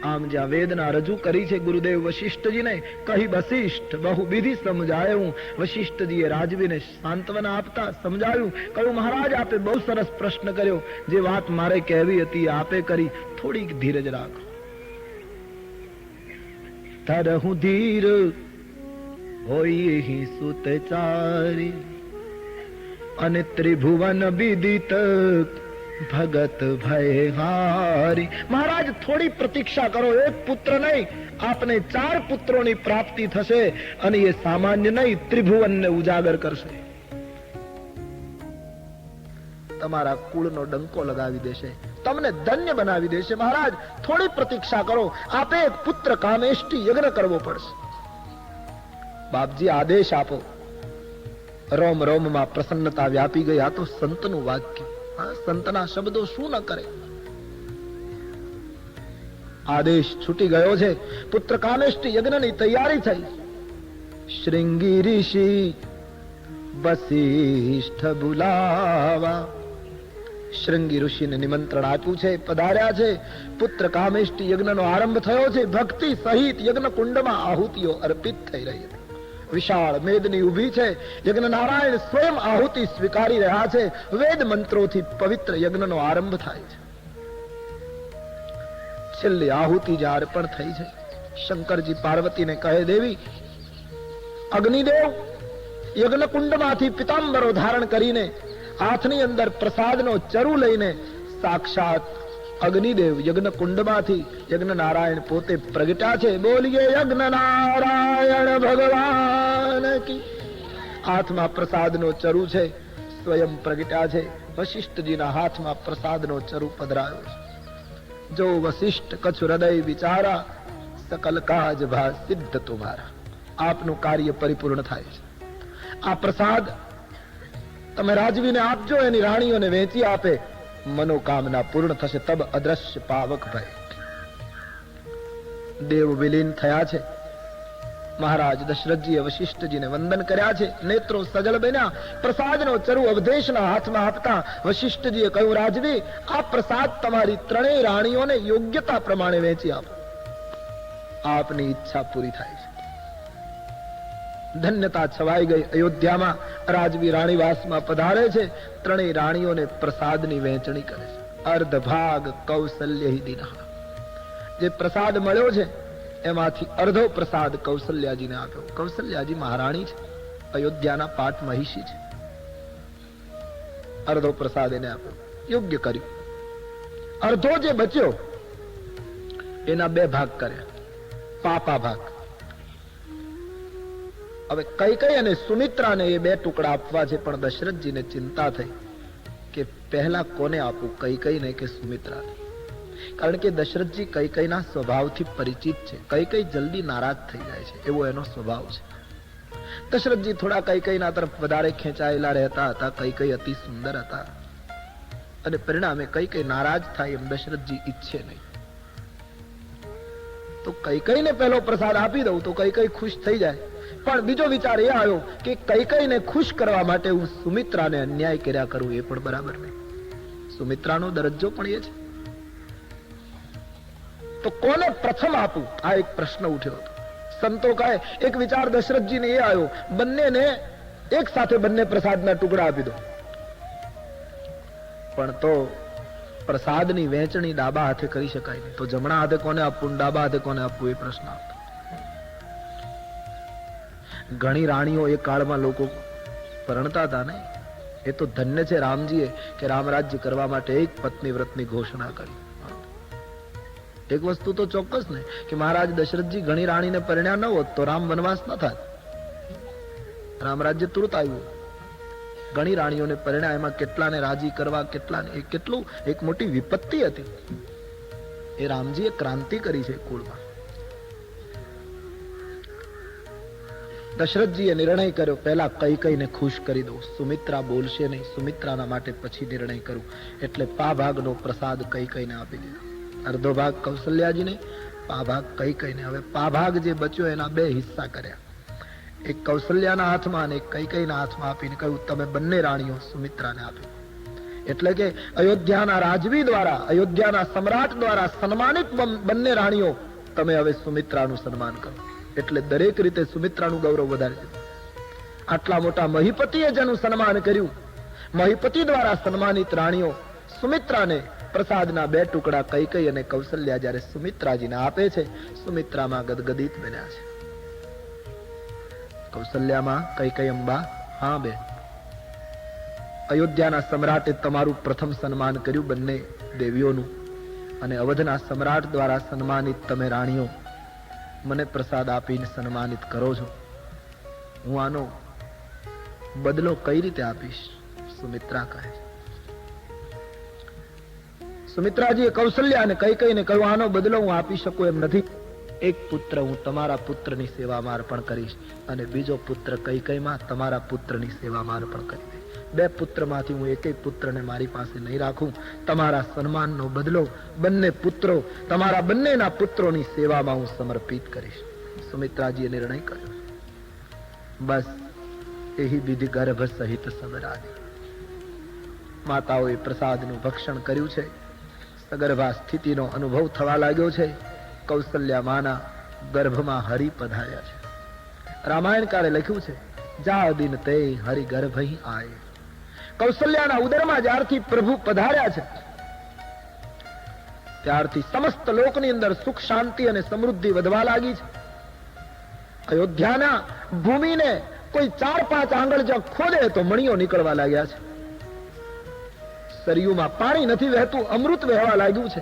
આમ જ્યાં વેદના રજૂ કરી છે ગુરુદેવ વશિષ્ઠજીને, કહી વશિષ્ઠ બહુ વિધિ સમજાયું. વશિષ્ઠજીએ રાજવીને સાંત્વના આપતા સમજાવ્યું, કહ્યું મહારાજ આપે બહુ સરસ પ્રશ્ન કર્યો, જે વાત મારે કહેવી હતી આપે કરી, થોડીક ધીરજ રાખો. તરહું ધીર હોય સુત ચારી અને ત્રિભુવન વિદિત ભગત ભયહારી. મહારાજ થોડી પ્રતીક્ષા કરો, એક પુત્ર નહીં, આપને 4 પુત્રોની પ્રાપ્તિ થશે અને એ સામાન્ય નહીં, ત્રિભુવનને ઉજાગર કરશે, તમારા કુળનો ડંકો લગાવી દેશે, તમને ધન્ય બનાવી દેશે. મહારાજ થોડી પ્રતીક્ષા કરો, આપે એક પુત્ર કામેષ્ટિ યજ્ઞ કરવો પડશે. બાપજી આદેશ આપો. રોમ રોમમાં પ્રસન્નતા વ્યાપી ગઈ. આ તો સંતનું વાક્ય, સંતના શબ્દો શું ન કરે. આદેશ છૂટી ગયો છે. પુત્ર કામેષ્ટિ યજ્ઞની તૈયારી થઈ. શૃંગી ઋષિ વશિષ્ઠ બોલાવા. શૃંગી ઋષિને નિમંત્રણ આપ્યું છે, પધાર્યા છે. પુત્ર કામેષ્ટિ યજ્ઞનો આરંભ થયો છે. ભક્તિ સહિત યજ્ઞ કુંડમાં આહુતિઓ અર્પિત થઈ રહી હતી. વિશાળ મેદની ઊભી છે. યજ્ઞ નારાયણ સ્વયં આહુતિ સ્વીકારી રહ્યા છે. વેદ મંત્રોથી પવિત્ર યજ્ઞનો આરંભ થાય છે. છેલ્લી આહુતિ જ્યાં અર્પણ થઈ છે, શંકરજી પાર્વતીને કહે, દેવી અગ્નિદેવ યજ્ઞ કુંડમાંથી પિતાંબરો ધારણ કરીને હાથની અંદર પ્રસાદનો ચરુ લઈને સાક્ષાત અગ્નિદેવ યજ્ઞ કુંડમાંથી યજ્ઞ નારાયણ પોતે પ્રગટ્યા છે. બોલીએ યજ્ઞ નારાયણ ભગવાન કી. હાથમાં પ્રસાદનો ચરુ છે, સ્વયં પ્રગટ્યા છે. વશિષ્ઠજીના હાથમાં પ્રસાદનો ચરુ પધરાયો છે. જો વશિષ્ઠ કછ હૃદય વિચારા, સકલ કાજ ભા સિદ્ધ તુમારા. આપનું કાર્ય પરિપૂર્ણ થાય છે. આ પ્રસાદ તમે રાજવીને આપજો, એની રાણીઓને વેચી આપે, મનોકામના પૂર્ણ થશે. તબ અદ્રશ્ય પાવક ભય. દેવ વિલીન થયા છે. મહારાજ દશરથજીએ વશિષ્ઠજીને વંદન કર્યા છે. નેત્રો સજળ બન્યા. પ્રસાદનો ચરુ અવધેશના હાથમાં આપતા વશિષ્ઠજીએ કહ્યું, રાજવી આ પ્રસાદ તમારી 3 રાણીઓને યોગ્યતા પ્રમાણે વેચી આપો, આપની ઈચ્છા પૂરી થાય છે. ધન્યતા છવાઈ ગઈ. અયોધ્યામાં રાજવી રાણીવાસમાં પધારે છે. 3 રાણીઓને પ્રસાદની વહેંચણી કરે છે. અર્ધ ભાગ કૌશલ્ય દિનઃ. જે પ્રસાદ મળ્યો છે એમાંથી અર્ધો પ્રસાદ કૌશલ્યાજીને આપ્યો. કૌશલ્યાજી મહારાણી છે, અયોધ્યાના પાટ મહિષી છે. અર્ધો પ્રસાદ એને આપ્યો. યોગ્ય કર્યું. અર્ધો જે બચ્યો એના 2 ભાગ કર્યા, પાપા ભાગ. હવે કૈકેયી અને સુમિત્રાને એ 2 ટુકડા આપવા છે, પણ દશરથજીને ચિંતા થઈ કે પહેલા કોને આપું, કૈકેયીને કે સુમિત્રાને. કારણ કે દશરથજી કૈકેયીના સ્વભાવથી પરિચિત છે. કૈકેયી જલ્દી નારાજ થઈ જાય છે, એવો એનો સ્વભાવ છે. દશરથજી થોડા કૈકેયીના તરફ વધારે ખેંચાયેલા રહેતા હતા. કૈકેયી અતિ સુંદર હતા અને પરિણામે કૈકેયી નારાજ થાય એમ દશરથજી ઈચ્છે નહીં. તો કૈકેયીને પહેલો પ્રસાદ આપી દઉં તો કૈકેયી ખુશ થઈ જાય. પણ બીજો વિચાર એ આવ્યો કે કૈકેયીને ખુશ કરવા માટે હું સુમિત્રાને અન્યાય કર્યા કરું, એ પણ બરાબર નહીં. સુમિત્રાનો દરજ્જો પણ એ છે. તો કોને પ્રથમ આપું, આ એક પ્રશ્ન ઉઠ્યો હતો. સંતો કહે, એક વિચાર દશરથજીને એ આવ્યો, બંનેને એક સાથે બંને પ્રસાદના ટુકડા આપી દો. પણ તો પ્રસાદની વહેંચણી ડાબા હાથે કરી શકાય નહીં. તો જમણા હાથે કોને આપવું, ડાબા હાથે કોને આપવું, એ પ્રશ્ન આવતો. ઘણી રાણીઓ એ કાળમાં લોકો પરણતા હતા ને. એ તો ધન્ય છે રામજીએ કે રામ રાજ્ય કરવા માટે એક પત્ની વ્રતની ઘોષણા કરી. એક વસ્તુ તો ચોક્કસ ને કે મહારાજ દશરથજી ઘણી રાણીને પરણ્યા ન હોત તો રામ વનવાસ ન થાત. રામ રાજ્ય તુરત આવ્યું. ઘણી રાણીઓને પરણ્યા, એમાં કેટલાને રાજી કરવા, કેટલાને, એ કેટલું એક મોટી વિપત્તિ હતી. એ રામજીએ ક્રાંતિ કરી છે કુળમાં. દશરથજીએ નિર્ણય કર્યો, પહેલા કૈકેયીને ખુશ કરી દઉં, સુમિત્રા બોલશે નહીં, સુમિત્રાના માટે પછી નિર્ણય કરું. એટલે પા ભાગનો પ્રસાદ કૈકેયીને આપી દીધો. અર્ધો ભાગ કૌશલ્યાજીને, પા ભાગ કૈકેયીને. હવે પા ભાગ જે બચ્યો એના 2 હિસ્સા કર્યા. એક કૌશલ્યાના હાથમાં અને એક કૈકેયીના હાથમાં આપીને કહ્યું, તમે બંને રાણીઓ સુમિત્રાને આપી. એટલે કે અયોધ્યાના રાજવી દ્વારા, અયોધ્યાના સમ્રાટ દ્વારા સન્માનિત બંને રાણીઓ, તમે હવે સુમિત્રાનું સન્માન કરો. એટલે દરેક રીતે સુમિત્રાનું ગૌરવ વધારે છે. આટલા મોટા મહિપતિએ જેનું સન્માન કર્યું, મહિપતિ દ્વારા સન્માનિત રાણીઓ સુમિત્રાને પ્રસાદના 2 ટુકડા કૈકેયી અને કૌશલ્યા જ્યારે સુમિત્રાજીને આપે છે, સુમિત્રામાં ગદગદિત બન્યા છે. કૌશલ્યામાં કૈકેયી અંબા, હા બે, અયોધ્યાના સમ્રાટે તમારું પ્રથમ સન્માન કર્યું બંને દેવીઓનું, અને અવધના સમ્રાટ દ્વારા સન્માનિત તમે રાણીઓ મને પ્રસાદ આપીને સન્માનિત કરો છો. હું આનો બદલો કઈ રીતે આપીશ? સુમિત્રા કહે. સુમિત્રાજીએ કૌશલ્યા અને કૈકેયીને કહ્યું, આનો બદલો હું આપી શકું એમ નથી. એક પુત્ર હું તમારા પુત્રની સેવામાં અર્પણ કરીશ, અને બીજો પુત્ર કૈકેયીમાં તમારા પુત્રની સેવામાં અર્પણ કરી દઈશ. 2 પુત્રમાંથી હું એક પુત્રને મારી પાસે નહીં રાખું. તમારા સન્માનનો બદલો બંને પુત્રો, તમારા બંનેના પુત્રોની સેવામાં હું સમર્પિત કરીશ. સુમિત્રાજીએ નિર્ણય કર્યો. બસ એહી વિધિ ગર્ભ સહિત સબરાદી. માતાઓએ પ્રસાદનું ભક્ષણ કર્યું છે. સગર્ભા સ્થિતિનો અનુભવ થવા લાગ્યો છે. કૌશલ્યા માના ગર્ભમાં હરિ પધાર્યા છે. રામાયણકારે લખ્યું છે, જા દિન તે હરિ ગર્ભ હી આયે. કૌશલ્યાના ઉદરમાં જ્યારથી પ્રભુ પધાર્યા છે, ત્યારથી સમસ્ત લોકની અંદર સુખ, શાંતિ અને સમૃદ્ધિ વધવા લાગી છે. અયોધ્યાના ભૂમિને કોઈ 4-5 આંગળ જ્યાં ખોદે તો મણીઓ નીકળવા લાગ્યા છે. સરયુમાં પાણી નથી વહેતું, અમૃત વહેવા લાગ્યું છે.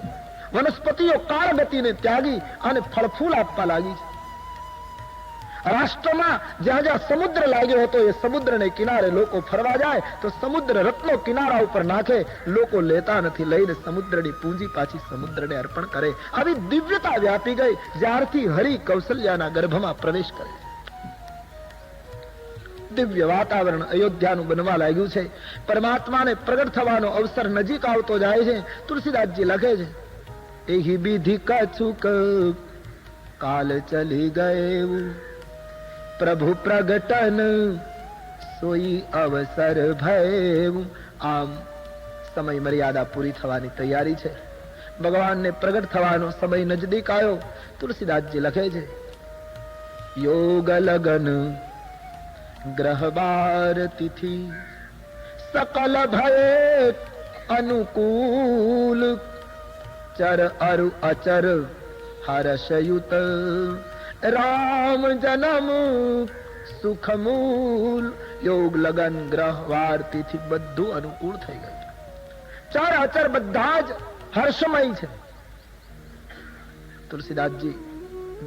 વનસ્પતિઓ કાળગતિને ત્યાગી અને ફળફૂલ આપવા લાગી છે. રાષ્ટ્રમાં જ્યાં જ્યાં સમુદ્ર લાગ્યો હતો, એ સમુદ્રને કિનારે લોકો ફરવા જાય તો સમુદ્ર રત્નો કિનારા ઉપર નાખે. લોકો લેતા નથી, લઈને સમુદ્રની પૂંજી પાછી સમુદ્રને અર્પણ કરે. આવી દિવ્યતા વ્યાપી ગઈ જ્યારથી હરિ કૌશલ્યાના ગર્ભમાં પ્રવેશ કરે. દિવ્ય વાતાવરણ અયોધ્યાનું બનવા લાગ્યું છે. પરમાત્માને પ્રગટ થવાનો અવસર નજીક આવતો જાય છે. તુલસીદાસજી લખે છે, એહી વિધિ કછુક કાલ ચલી ગયું, પ્રભુ પ્રગટન સોઈ અવસર ભયું. આમ સમય મર્યાદા પૂરી થવાની તૈયારી છે. ભગવાનને પ્રગટ થવાનો સમય નજદીક આવ્યો. તુલસીદાસજી લખે છે, યોગ લગન ગ્રહ બાર તિથિ સકલ ભય અનુકૂલ, ચર અરુ અચર હર્ષયુત, રામ જન્મ સુખ મૂલ. યોગ લગન ગ્રહ વાર તિથિ બધું અનુકૂળ થઈ ગયું. ચાર અચર બધા જ હર્ષમય છે. तुलसीदास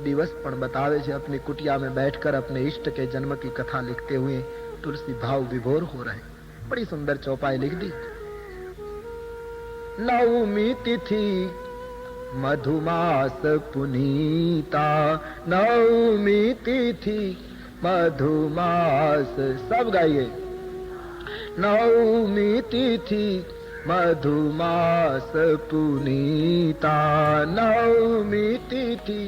दिवस पण बतावे छे, अपनी कुटिया में बैठकर अपने इष्ट के जन्म की कथा लिखते हुए तुलसी भाव विभोर हो रहे. बड़ी सुंदर चौपाई लिख दी. नवमी तिथि मधुमास पुनीता, नवमी तिथि मधुमास. सब गाइए. नवमी तिथि मधुमास पुनीता, नवमी तिथि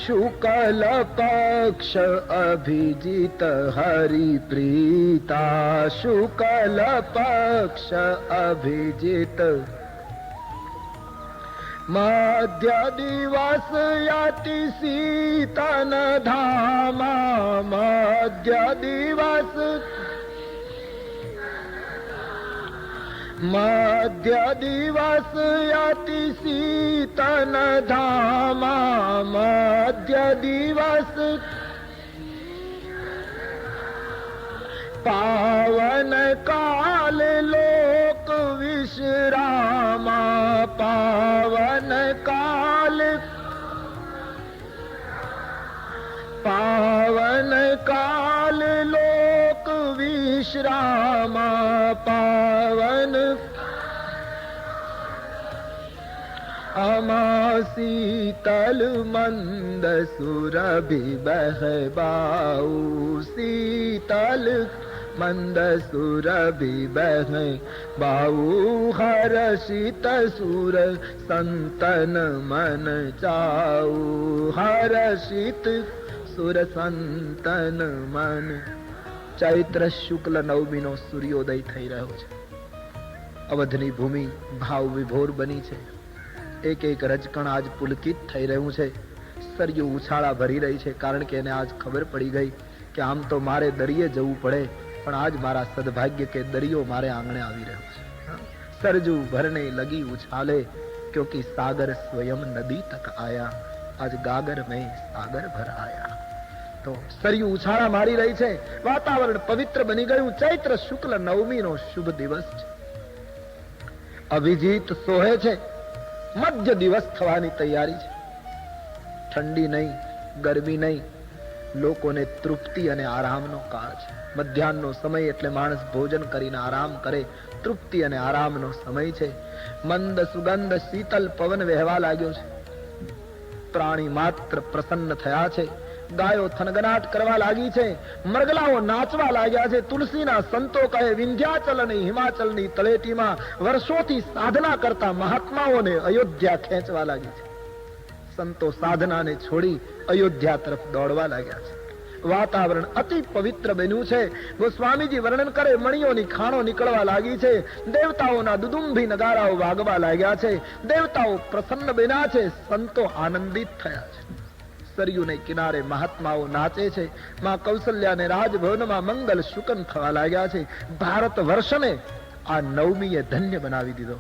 शुक्ल पक्ष अभिजित हरि प्रीता, शुक्ल पक्ष अभिजित. मध्य दिवस याति सीतन धामा, मध्य दिवस मध्य दिवस याति सीतन धामा, मध्य दिवस पावन काल लोक विश्रामा, पावन काल पावन काल लोक विश्रामा, पावन अमा शीतल मंद सुरभि बहबाऊ, शीतल मंद सुरभि बहबाऊ. हर्षित सुर संतन मन चाऊ, हर्षित सुर संतन मन ચૈત્ર શુક્લ નવમીનો સૂર્યોદય થઈ રહ્યો છે. અવધની ભૂમિ ભાવ વિભોર બની છે. એક એક રજકણ આજ પુલકિત થઈ રહ્યું છે. સરયુ ઉછાળા ભરી રહી છે, કારણ કે એને આજ ખબર પડી ગઈ કે આમ તો મારે દરિયે જવું પડે, પણ આજ મારા સદભાગ્ય કે દરિયો મારે આંગણે આવી રહ્યો છે. સરજુ ભરને લગી ઉછાલે, ક્યોંકि સાગર સ્વયં નદી તક આયા, આજ ગાગર મેં સાગર ભર આયા. તો સરયુ ઉછાળા મારી રહી છે, વાતાવરણ પવિત્ર બની ગયું. ચૈત્ર શુક્લ નવમીનો શુભ દિવસ છે. અભિજીત સોહે છે, મધ્ય દિવસ થવાની તૈયારી છે. ઠંડી નહીં, ગરમી નહીં, લોકોને તૃપ્તિ અને આરામનો કાળ છે. મધ્યાહનનો સમય એટલે માણસ ભોજન કરીને આરામ કરે, તૃપ્તિ અને આરામનો સમય છે. મંદ સુગંધ શીતલ પવન વહેવા લાગ્યો છે. પ્રાણી માત્ર પ્રસન્ન થયા છે. ગાયો થનગનાટ કરવા લાગી છે. મરગલાઓ નાચવા લાગ્યા છે. તુલસીના સંતો કહે, વિંધ્યાચલ અને હિમાચલની તળેટીમાં વર્ષોથી સાધના કરતા મહાત્માઓને અયોધ્યા ખેંચવા લાગી છે. સંતો સાધનાને છોડી અયોધ્યા તરફ દોડવા લાગ્યા છે. વાતાવરણ અતિ પવિત્ર બન્યું છે. ગોસ્વામીજી વર્ણન કરે, મણીઓની ખાણો નીકળવા લાગી છે. દેવતાઓના દુદુંભી નગારાઓ વાગવા લાગ્યા છે. દેવતાઓ પ્રસન્ન બન્યા છે. સંતો આનંદિત થયા છે. સરયુને કિનારે મહાત્માઓ નાચે છે. માં કૌશલ્યાને રાજભવનમાં મંગલ શુકન થવા લાગ્યા છે. ભારત વર્ષને આ નવમીએ ધન્ય બનાવી દીધો.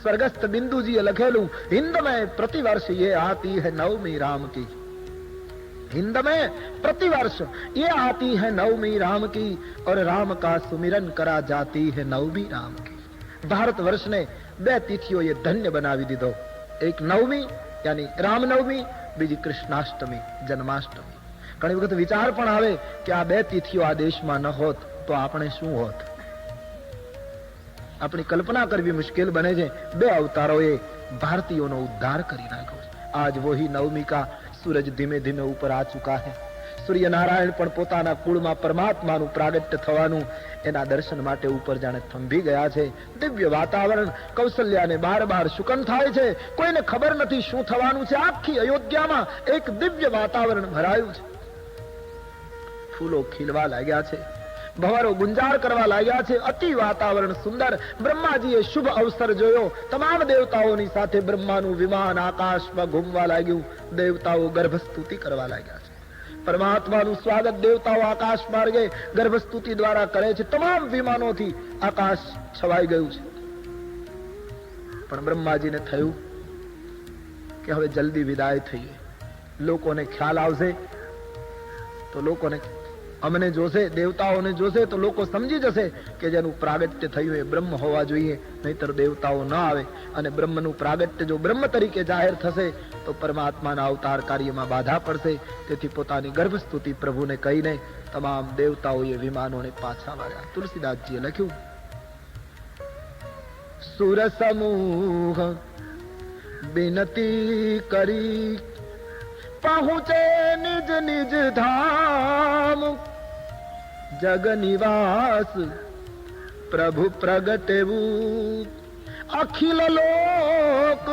સ્વર્ગસ્થ બિંદુજીએ લખેલું, હિન્દ મેં प्रतिवर्ष ये आती है नवमी राम की, हिंद में प्रतिवर्ष ये आती है नवमी राम की, और राम का सुमिरन करा जाती है नवमी राम की. ભારત વર્ષને બે તિથિઓએ ધન્ય બનાવી દીધો. એક નવમી યાની રામનવમી, બીજી કૃષ્ણાષ્ટમી જન્માષ્ટમી. ઘણી વખત વિચાર પણ આવે કે આ બે તિથિઓ આ દેશમાં ન હોત તો આપણે શું હોત. આપણી કલ્પના કરવી મુશ્કેલ બને છે. બે અવતારોએ ભારતીયોનો ઉદ્ધાર કરી નાખ્યો છે. આજ વહી નવમી કા સૂરજ ધીમે ધીમે ઉપર આ ચુકા है. સૂર્ય નારાયણ પણ પોતાના કુળમાં પરમાત્માનું પ્રાગટ્ય થવાનું એના દર્શન માટે ઉપર જાણે થંભી ગયા છે. દિવ્ય વાતાવરણ કૌશલ્યાને બાર બાર શુકન થાય છે. કોઈને ખબર નથી શું થવાનું છે. આખી અયોધ્યામાં એક દિવ્ય વાતાવરણ ભરાયું છે. ફૂલો ખીલવા લાગ્યા છે. ભવરો ગુંજાર કરવા લાગ્યા છે. અતિ વાતાવરણ સુંદર. બ્રહ્માજીએ શુભ અવસર જોયો. તમામ દેવતાઓની સાથે બ્રહ્માનું વિમાન આકાશમાં ઘૂમવા લાગ્યું. દેવતાઓ ગર્ભસ્તુતિ કરવા લાગ્યા છે. પરમાત્માનું સ્વાગત દેવતાઓ આકાશ માર્ગે ગર્ભસ્તુતિ દ્વારા કરે છે. તમામ વિમાનોથી આકાશ છવાઈ ગયું છે. પણ બ્રહ્માજીને થયું કે હવે જલ્દી વિદાય થઈએ. લોકોને ખ્યાલ આવશે તો લોકોને અમને જોશે, દેવતાઓને જોશે તો લોકો સમજી જશે કે જેનું પ્રાગટ્ય થયું એ બ્રહ્મ હોવા જોઈએ, નહીતર દેવતાઓ ન આવે. અને બ્રહ્મનું પ્રાગટ્ય જો બ્રહ્મ તરીકે જાહેર થશે તો પરમાત્માના અવતાર કાર્યમાં બાધા પડશે. તેથી પોતાની ગર્ભસ્તુતિ પ્રભુને કહીને તમામ દેવતાઓએ વિમાનોને પાછા વાળ્યા. તુલસીદાસજીએ લખ્યું, સુર સમૂહ વિનતી કરી પહોંચે નિજ નિજ ધામ, જગ નિવાસ પ્રભુ પ્રગટેવું અખિલ લોક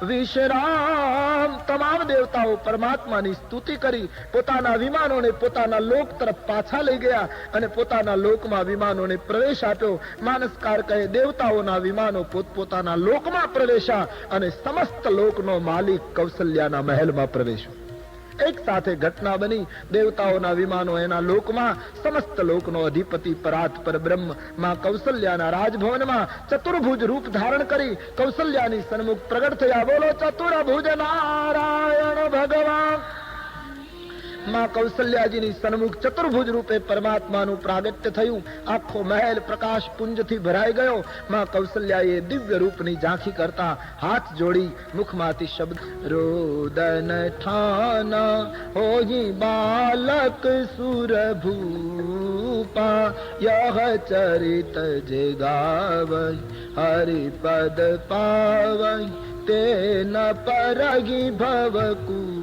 વિશ્રામ. તમામ દેવતાઓ પરમાત્માની સ્તુતિ કરી પોતાના વિમાનોને પોતાના લોક તરફ પાછા લઈ ગયા અને પોતાના લોકમાં વિમાનોને પ્રવેશ આપ્યો. માનસકાર કહે, દેવતાઓના વિમાનો પોતપોતાના લોકમાં પ્રવેશ્યા અને સમસ્ત લોકનો માલિક કૌશલ્યાના મહેલમાં પ્રવેશ્યો. એક સાથે ઘટના બની. દેવતાઓના વિમાનો એના લોકમાં, સમસ્ત લોકનો અધિપતિ પરાત પર બ્રહ્મ માં કૌશલ્યાના રાજભવનમાં ચતુર્ભુજ રૂપ ધારણ કરી કૌશલ્યાની સન્મુખ પ્રગટ થયા. બોલો ચતુર્ભુજ નારાયણ ભગવાન. માં કૌશલ્યાજીની સન્મુખ ચતુર્ભુજ રૂપે પરમાત્માનું પ્રાગટ્ય થયું. આખો મહેલ પ્રકાશ પુંજથી ભરાઈ ગયો. માં કૌશલ્યાએ દિવ્ય રૂપની ઝાંખી કરતા હાથ જોડી મુખમાંથી શબ્દ, રોદન ઠાના હોઈ બાલક સુરભૂપા, યહ ચરિત જે ગાવઈ હરિપદ પાવઈ, તે ન પરગી ભવકૂપા,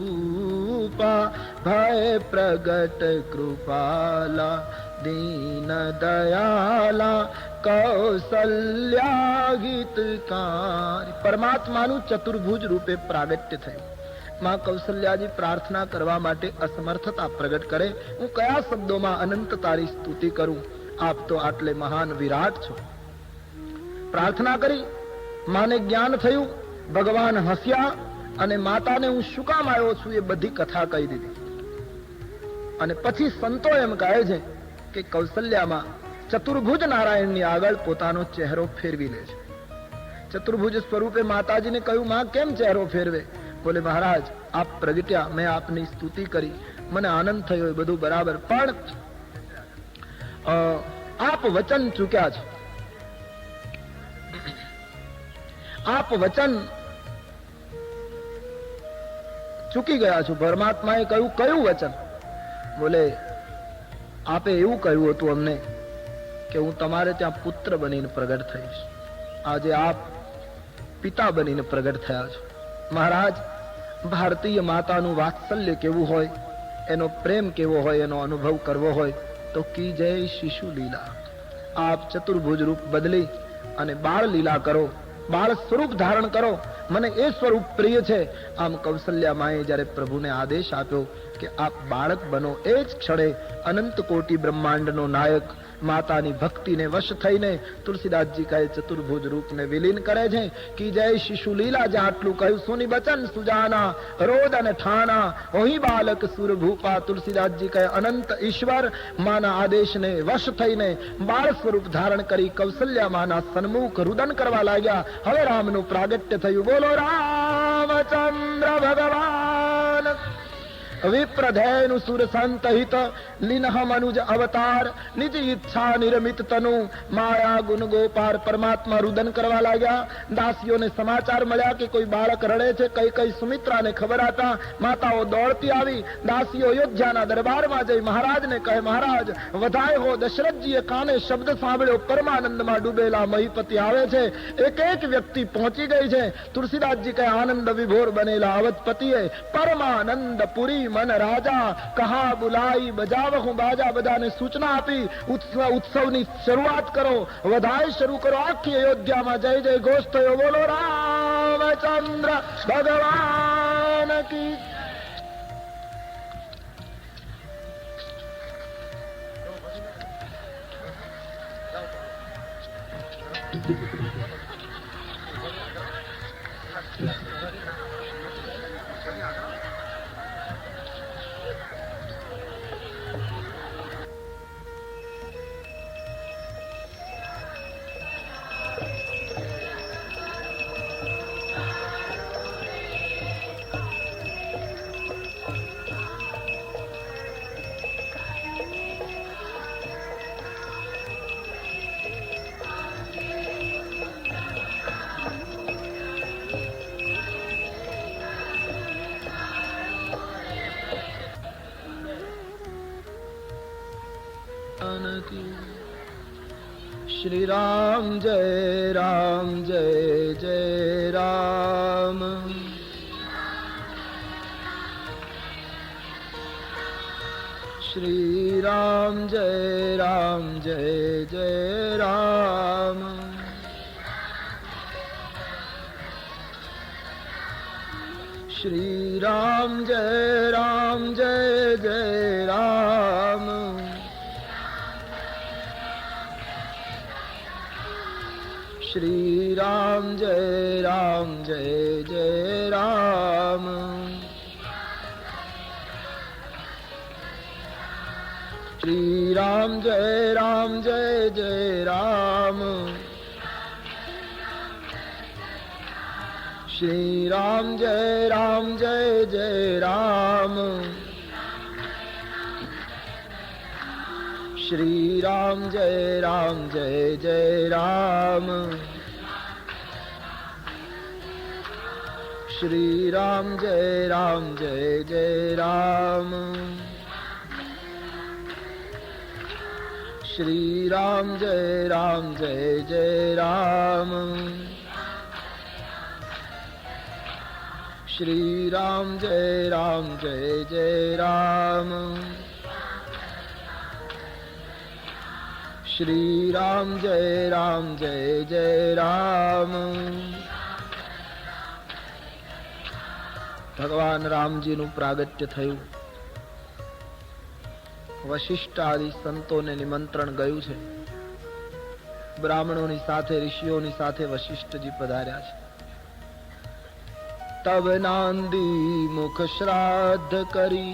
ભય પ્રગટ કૃપાલા દીન દયાલા કૌશલ્યા હિતકારી. પરમાત્માનું ચતુર્ભુજ રૂપે પ્રાગટ્ય થયું. માં કૌશલ્યાજી પ્રાર્થના કરવા માટે અસમર્થતા પ્રગટ કરે, હું કયા શબ્દોમાં અનંત તારી સ્તુતિ કરું, આપ તો આટલે મહાન વિરાટ છો. પ્રાર્થના કરી, માને જ્ઞાન થયું, ભગવાન હસ્યા અને માતાને હું શું કામ આવ્યો છું એ બધી કથા કહી દીધી. અને પછી સંતો એમ કહે છે કે કૌશલ્યામાં ચતુર્ભુજ નારાયણની આગળ પોતાનો ચહેરો ફેરવી લે છે. ચતુર્ભુજ સ્વરૂપે માતાજીને કહ્યું, માં કેમ ચહેરો ફેરવે? બોલે, મહારાજ આપ પ્રગટ્યા, મેં આપની સ્તુતિ કરી, મને આનંદ થયો, એ બધું બરાબર, પણ આપ વચન ચૂક્યા છે. આપ વચન ચૂકી ગયા છો. પરમાત્માએ કહ્યું, કયું વચન? બોલે, આપે એવું કહ્યું હતું અમને કે હું તમારે ત્યાં પુત્ર બનીને પ્રગટ થઈશ. આજે આપ પિતા બનીને પ્રગટ થયા છો. મહારાજ, ભારતીય માતાનું વાત્સલ્ય કેવું હોય, એનો પ્રેમ કેવો હોય, એનો અનુભવ કરવો હોય તો કી જય શિશુ લીલા. આપ ચતુર્ભુજ રૂપ બદલી અને બાળ લીલા કરો, બાળ સ્વરૂપ ધારણ કરો. મને એ સ્વરૂપ પ્રિય છે. આમ કૌશલ્યા માએ જ્યારે પ્રભુને આદેશ આપ્યો કે આપ બાળક બનો, એ જ ક્ષણે અનંત કોટી બ્રહ્માંડનો નાયક માતાની ભક્તિને વશ થઈને તુલસીદાસજી કહે ચતુર્ભુજ રૂપને વિલીન કરે છે. કી જય શિશુ લીલા. જ્યાં આટલું કહ્યું, સુની બચન સુજાના રોદ અને ઠાના ઓહી બાલક સુરભૂપા. તુલસીદાસજી કહે અનંત ઈશ્વર માના આદેશને વશ થઈને બાળ સ્વરૂપ ધારણ કરી કૌશલ્યા માના સન્મુખ રુદન કરવા લાગ્યા. હવે રામનું પ્રાગટ્ય થયું. બોલો રામચંદ્ર ભગવાન. વિપ્રધેનુ સુર સંતહિત લીનહ મનુજ અવતાર નિજ ઈચ્છા નિરમિત તનુ માયા ગુણ ગોપાર. પરમાત્મા રુદન કરવા લાગ્યા. દાસીઓને સમાચાર મળ્યા કે કોઈ બાળક રડે છે. કઈ કઈ સુમિત્રાને ખબર હતા. માતાઓ દોડતી આવી. દાસીઓ અયોધ્યાના દરબારમાં જઈ મહારાજને કહે, મહારાજ વધાય હો. દશરથજીએ કાને શબ્દ સાંભળ્યો, પરમાનંદમાં ડૂબેલા મહીપતિ આવે છે. એક એક વ્યક્તિ પહોંચી ગઈ છે. તુલસીદાસજી કહે, આનંદ વિભોર બનેલા અવધપતિએ પરમાનંદ પુરી મન રાજા કહા બુલાઈ બજાવહું બાજા. બધાને સૂચના આપી, ઉત્સવની શરૂઆત કરો, વધાય શરૂ કરો. આખી અયોધ્યામાં જય જય ઘોષ થયો. બોલો રામચંદ્ર ભગવાન કી. श्री राम जय जय राम. श्री राम जय जय राम. श्री राम जय जय राम. श्री राम जय जय राम. श्री राम जय जय राम. श्री राम जय जय राम. श्री राम जय जय राम. श्री राम जय जय राम. श्री राम जय जय राम. श्री राम जय जय राम. श्री राम जय जय राम. ભગવાન રામજીનું પ્રાગટ્ય થયું. વશિષ્ઠ આદિ સંતોને નિમંત્રણ ગયું છે. બ્રાહ્મણોની સાથે, ઋષિઓની સાથે વશિષ્ઠજી પધાર્યા છે. તબ નાંદી મુખ શ્રાદ્ધ કરી,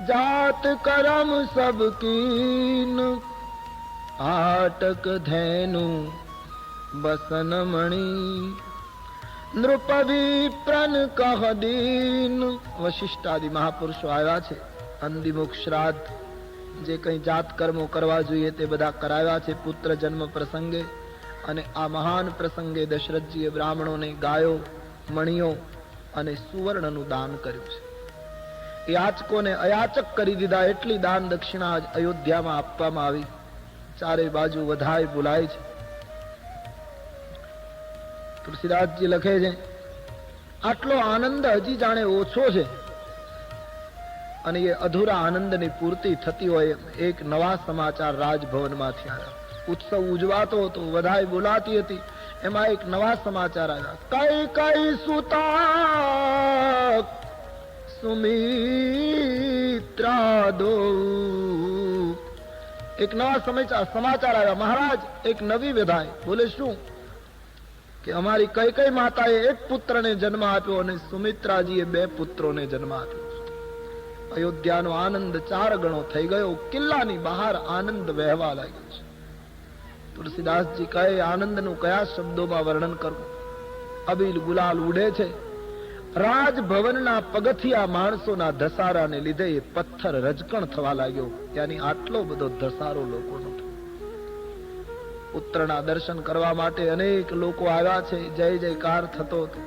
જાત કરમ સબ કીન, આટક ધેનુ બસન મણી, નૃપ વિપ્રન કહ દીન. વશિષ્ઠ આદિ મહાપુરુષો આવ્યા છે. અંદિમુખ શ્રાદ્ધ, જે કઈ જાત કર્મો કરવા જોઈએ તે બધા કરાવ્યા છે પુત્ર જન્મ પ્રસંગે. અને આ મહાન પ્રસંગે દશરથજીએ બ્રાહ્મણોને ગાયો, મણીઓ અને સુવર્ણનું દાન કર્યું છે. યાચકોને અયાચક કરી દીધા. એટલી દાન દક્ષિણા અયોધ્યામાં આપવામાં આવી. ચારે બાજુ વધાય બોલાય છે. તુલસીદાસજી લખે છે, આટલો આનંદ હજી જાણે ઓછો છે અને એ અધૂરા આનંદની પૂર્તિ થતી હોય એક નવા સમાચાર રાજભવનમાંથી આવ્યા. ઉત્સવ ઉજવાતો હતો, વધાઈ બોલાતી હતી, એમાં એક નવા સમાચાર આવ્યા. કઈ કઈ સુતા સુમિત્રા દો. એક નવા સમાચાર આવ્યા. મહારાજ, એક નવી વિધાય. બોલે શું? કે અમારી કઈ કઈ માતાએ એક પુત્રને જન્મ આપ્યો અને સુમિત્રાજીએ 2 પુત્રોને જન્મ આપ્યો. અયોધ્યાનો આનંદ 4 ગણો થઈ ગયો. કિલ્લાની બહાર આનંદ વહેવા લાગ્યો છે. તુલસીદાસજી કહે, આનંદનું કયા શબ્દોમાં વર્ણન કરવું? અબીલ ગુલાલ ઉડે છે. રાજભવનના પગથિયા માણસોના ધસારાને લીધે એ પથ્થર રજકણ થવા લાગ્યો. ત્યાંની આટલો બધો ધસારો લોકોનો. પુત્રના દર્શન કરવા માટે અનેક લોકો આવ્યા છે. જય જયકાર થતો હતો.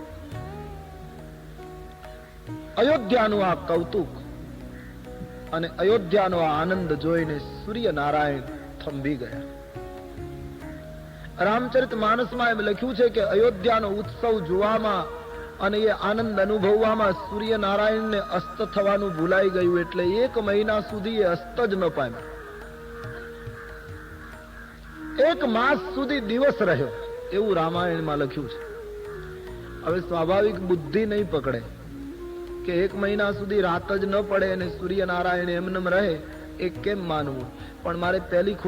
અયોધ્યાનું આ કૌતુક અને અયોધ્યાનો આ આનંદ જોઈને સૂર્યનારાયણ થંભી ગયા. રામચરિત માનસમાં એમ લખ્યું છે કે અયોધ્યાનો ઉત્સવ જોવામાં અને એ આનંદ અનુભવવામાં સૂર્યનારાયણને અસ્ત થવાનું ભૂલાઈ ગયું. એટલે 1 મહિના સુધી એ અસ્ત જ ન પામ્યા. 1 માસ સુધી દિવસ રહ્યો, એવું રામાયણમાં લખ્યું છે. હવે સ્વાભાવિક બુદ્ધિ નહીં પકડે કે 1 મહિના સુધી રાત જ ન પડે અને સૂર્યનારાયણ એમનેમ રહે, એ કેમ માનવું? પણ મારે પહેલી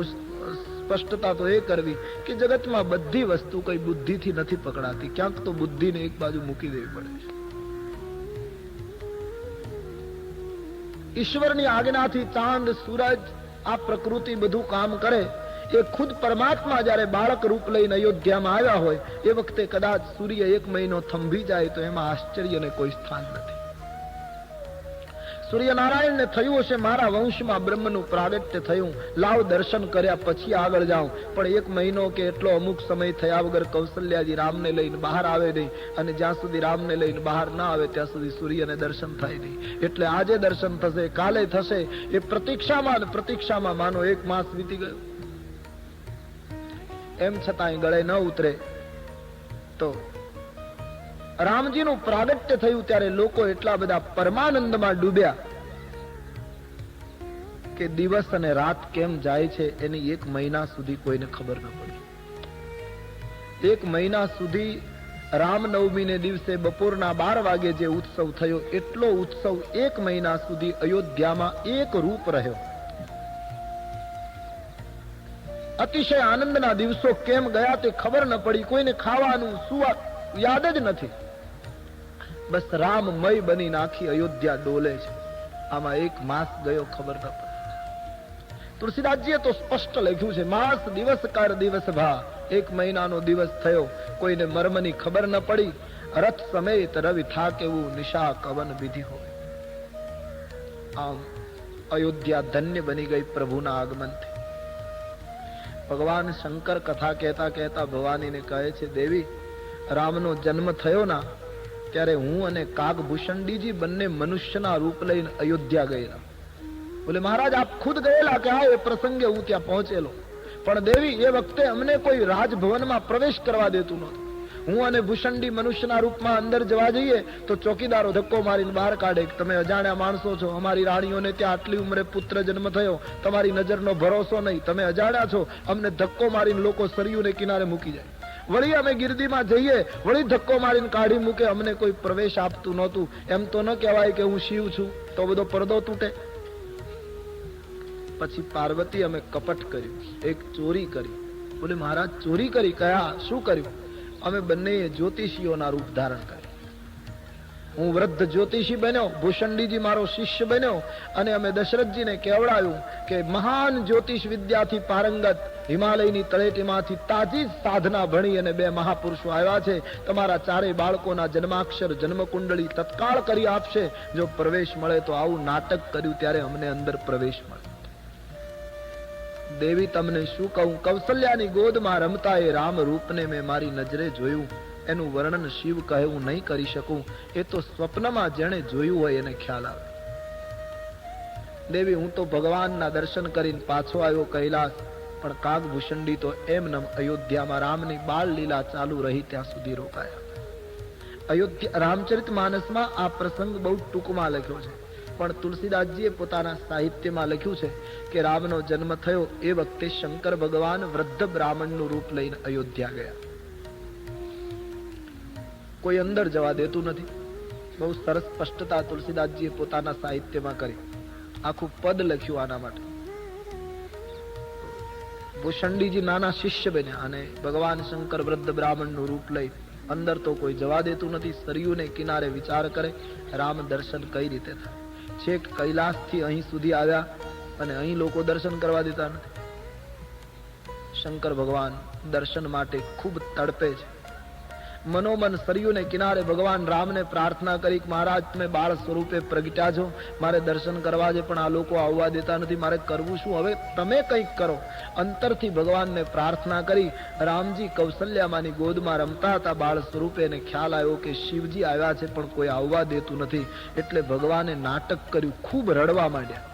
સ્પષ્ટતા તો એ કરવી કે જગતમાં બધી વસ્તુ કઈ બુદ્ધિથી નથી પકડાતી. ક્યાંક તો બુદ્ધિને એક બાજુ મૂકી દેવી પડે છે. ઈશ્વરની આજ્ઞાથી ચાંદ, સૂરજ, આ પ્રકૃતિ બધું કામ કરે. એ ખુદ પરમાત્મા જયારે બાળક રૂપ લઈને અયોધ્યામાં આવ્યા હોય એ વખતે કદાચ સૂર્ય 1 મહિનો થંભી જાય તો એમાં આશ્ચર્યને કોઈ સ્થાન નથી. સૂર્યનારાયણને થયું હશે, મારા વંશમાં બ્રહ્મનું પ્રાગટ્ય થયું, લાવ દર્શન કર્યા પછી આગળ જાઉં. પણ 1 મહિનો કે એટલો અમુક સમય થયા વગર કૌશલ્યાજી રામને લઈને બહાર આવે નહીં. અને જ્યાં સુધી રામને લઈને બહાર ના આવે ત્યાં સુધી સૂર્યને દર્શન થાય નહીં. એટલે આજે દર્શન થશે, કાલે થશે. એ પ્રતીક્ષામાં માનો 1 માસ વીતી ગયો. એમ છતાં ગળે ન ઉતરે. તો રામજીનું પ્રાગટ્ય થયું ત્યારે લોકો એટલા બધા પરમાનંદમાં ડૂબ્યા કે દિવસ અને રાત કેમ જાય છે એની 1 મહિના સુધી કોઈને ખબર ન પડી. 1 મહિના સુધી રામનવમીને દિવસે બપોરના 12 વાગે જે ઉત્સવ થયો એટલો ઉત્સવ 1 મહિના સુધી અયોધ્યામાં એક રૂપ રહ્યો. અતિશય આનંદના દિવસો કેમ ગયા તે ખબર ન પડી. કોઈને ખાવાનું સુવાનું યાદ જ નથી. બસ રામમય બની નાખી અયોધ્યા ડોલે છે. આમાં 1 માસ ગયો ખબર ન પડી. તુલસીદાસજીએ તો સ્પષ્ટ લખ્યું છે, માસ દિવસ કર દિવસ ભા. 1 મહિનાનો દિવસ થયો, કોઈને મર્મની ખબર ન પડી. રથ સમેત રવિ થાક એવું નિશા કવન વિધિ હોય. આમ અયોધ્યા ધન્ય બની ગઈ પ્રભુના આગમનથી. ભગવાન શંકર કથા કહેતા કહેતા ભવાનીને કહે છે, દેવી, રામનો જન્મ થયો ના ત્યારે હું અને કાગભૂષણજીજી બંને મનુષ્યના રૂપ લઈને અયોધ્યા ગયેલા. બોલે મહારાજ આપ ખુદ ગયેલા? કે હા, એ પ્રસંગે હું ત્યાં પહોંચેલો. પણ દેવી, એ વખતે અમને કોઈ રાજભવનમાં પ્રવેશ કરવા દેતું નહોતું. હું અને ભૂષણજી મનુષ્યના રૂપમાં અંદર જવા જઈએ તો ચોકીદારો ધક્કો મારીને બહાર કાઢે. તમે અજાણ્યા માણસો છો, અમારી રાણીઓને ત્યાં આટલી ઉંમરે પુત્ર જન્મ થયો, તમારી નજરનો ભરોસો નહીં, તમે અજાણ્યા છો. અમને ધક્કો મારીને લોકો સરયુને કિનારે મૂકી જાય. વળી અમે ગિરદીમાં જઈએ, વળી ધક્કો મારીને કાઢી મૂકે, અમને કોઈ પ્રવેશ આપતું નહોતું. એમ તો ન કહેવાય કે હું શિવ છું, તો બધો પડદો તૂટે. પછી પાર્વતી અમે કપટ કર્યું, એક ચોરી કરી. બોલે મહારાજ ચોરી કરી? કયા? શું કર્યું? અમે બંને જ્યોતિષીઓના રૂપ ધારણ કર્યું. હું વૃદ્ધ જ્યોતિષી બન્યો, ભૂષંડીજી મારો શિષ્ય બન્યો, અને અમે દશરથજીને કહેવડાવ્યું કે મહાન જ્યોતિષ વિદ્યાથી પારંગત હિમાલયની તળેટીમાંથી તાજી સાધના ભણી અને 2 મહાપુરુષો આવ્યા છે. તમારા 4 બાળકોના જન્માક્ષર જન્મકુંડળી તત્કાળ કરી આપશે. જો પ્રવેશ મળે તો. આવું નાટક કર્યું ત્યારે અમને અંદર પ્રવેશ મળે. દેવી તમને શું કહું, કૌશલ્યાની ગોદમાં રમતા એ રામ રૂપને મેં મારી નજરે જોયું. એનું વર્ણન શિવ કહે હું નહીં કરી શકું. એ તો સ્વપ્નમાં જેણે જોયું હોય એને ખ્યાલ આવે. દેવી હું તો ભગવાનના દર્શન કરીને પાછો આવ્યો કૈલાસ, પણ કાગભૂષણડી તો એમનેમ અયોધ્યામાં રામની બાળ લીલા ચાલુ રહી ત્યાં સુધી રોકાયા. અયોધ્યા રામચરિત માનસમાં આ પ્રસંગ બહુ ટૂંકમાં લખ્યો છે, પણ તુલસીદાસજીએ પોતાના સાહિત્યમાં લખ્યું છે કે રામનો જન્મ થયો એ વખતે શંકર ભગવાન વૃદ્ધ બ્રાહ્મણનું રૂપ લઈને અયોધ્યા ગયા. કોઈ અંદર જવા દેતું નથી. બહુ સરસ સ્પષ્ટતા તુલસીદાસજીએ પોતાના સાહિત્યમાં કરી. આખું પદ લખ્યું આના માટે. ભૂષંડીજી નાના શિષ્ય બન્યા અને ભગવાન શંકર વૃદ્ધ બ્રાહ્મણનું રૂપ લઈ અંદર તો કોઈ જવા દેતું નથી. સરયુને કિનારે વિચાર કરે રામ દર્શન કઈ રીતે થાય. છેક કૈલાસથી અહીં સુધી આવ્યા અને અહીં લોકો દર્શન કરવા દેતા નથી. શંકર ભગવાન દર્શન માટે ખૂબ તડપે છે. મનોમન સરયુને કિનારે ભગવાન રામને પ્રાર્થના કરી કે મહારાજ તમે બાળ સ્વરૂપે પ્રગટ્યા છો, મારે દર્શન કરવા છે, પણ આ લોકો આવવા દેતા નથી, મારે કરવું શું? હવે તમે કંઈક કરો. અંતરથી ભગવાનને પ્રાર્થના કરી. રામજી કૌશલ્યામાની ગોદમાં રમતા હતા બાળ સ્વરૂપે, એને ખ્યાલ આવ્યો કે શિવજી આવ્યા છે પણ કોઈ આવવા દેતું નથી. એટલે ભગવાને નાટક કર્યું, ખૂબ રડવા માંડ્યા.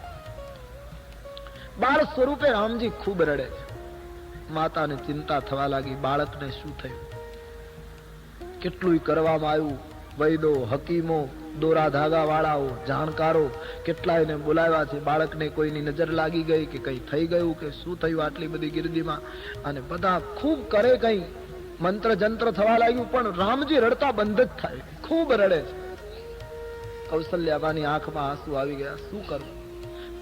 બાળ સ્વરૂપે રામજી ખૂબ રડે છે. માતાને ચિંતા થવા લાગી, બાળકને શું થયું? કેટલું કરવામાં આવ્યું. વૈદો, હકીમો, દોરા ધાગા વાળાઓ, જાણકારો કેટલાયને બોલાવ્યા છે. બાળકને કોઈની નજર લાગી ગઈ કે કઈ થઈ ગયું કે શું થયું આટલી બધી ગિરદીમાં, અને બધા ખૂબ કરે, કઈ મંત્ર જંત્ર થવા લાગ્યું, પણ રામજી રડતા બંધ જ થાય. ખૂબ રડે છે. કૌશલ્યાબાની આંખમાં આંસુ આવી ગયા. શું કરવું?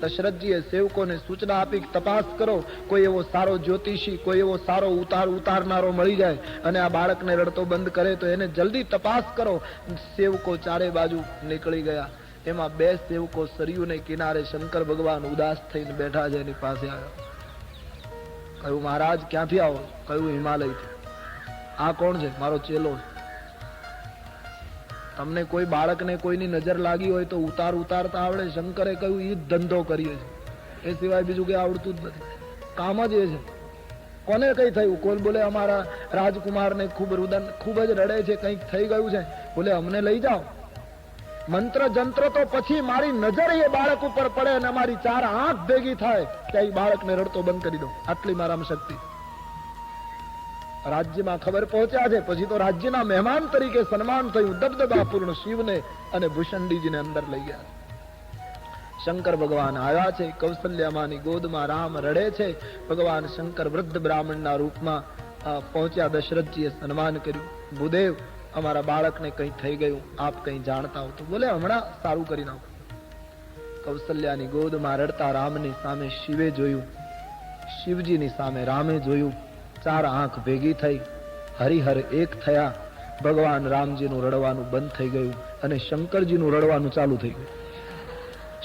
દશરથજીએ સેવકોને સૂચના આપી તપાસ કરો, કોઈ એવો સારો જ્યોતિષી, કોઈ એવો સારો ઉતારનારો મળી જાય અને આ બાળકને રડતો બંધ કરે તો એને જલ્દી તપાસ કરો. સેવકો ચારે બાજુ નીકળી ગયા. એમાં 2 સેવકો સરયુને કિનારે શંકર ભગવાન ઉદાસ થઈને બેઠા છે. એની પાસે આવ્યો. કહ્યું મહારાજ ક્યાંથી આવો? કહ્યું હિમાલયથી. આ કોણ છે? મારો ચેલો. તમને કોઈ બાળકને કોઈની નજર લાગી હોય તો ઉતારતા આવડે? શંકરે કહ્યું એ ધંધો કરીએ છે, એ સિવાય બીજું કઈ આવડતું જ નથી. કામ જ એ છે. કોને કઈ થયું? કોઈ બોલે અમારા રાજકુમારને ખૂબ રુદન, ખૂબ જ રડે છે, કંઈક થઈ ગયું છે. બોલે અમને લઈ જાઓ. મંત્ર જંત્ર તો પછી મારી નજર એ બાળક ઉપર પડે અને અમારી 4 આંખ ભેગી થાય કે એ બાળકને રડતો બંધ કરી દો. આટલી મારામાં શક્તિ. રાજ્યમાં ખબર પહોંચ્યા છે. પછી તો રાજ્યના મહેમાન તરીકે સન્માન થયું. દબદબાપૂર્ણ શિવને અને ભૂષંડીજીને અંદર લઈ ગયા. શંકર ભગવાન આવ્યા છે. કૌશલ્યામાની ગોદમાં રામ રડે છે. ભગવાન શંકર વૃદ્ધ બ્રાહ્મણના રૂપમાં પહોંચ્યા. દશરથજીએ સન્માન કર્યું. ભૂદેવ અમારા બાળકને કંઈ થઈ ગયું, આપ કંઈ જાણતા હો તો? બોલે હમણાં સારું કરી નાખો. કૌશલ્યાની ગોદમાં રડતા રામની સામે શિવે જોયું, શિવજીની સામે રામે જોયું. 4 આંખ ભેગી થઈ, હરિહર એક થયા. ભગવાન રામજીનું રડવાનું બંધ થઈ ગયું અને શંકરજીનું રડવાનું ચાલુ થઈ ગયું.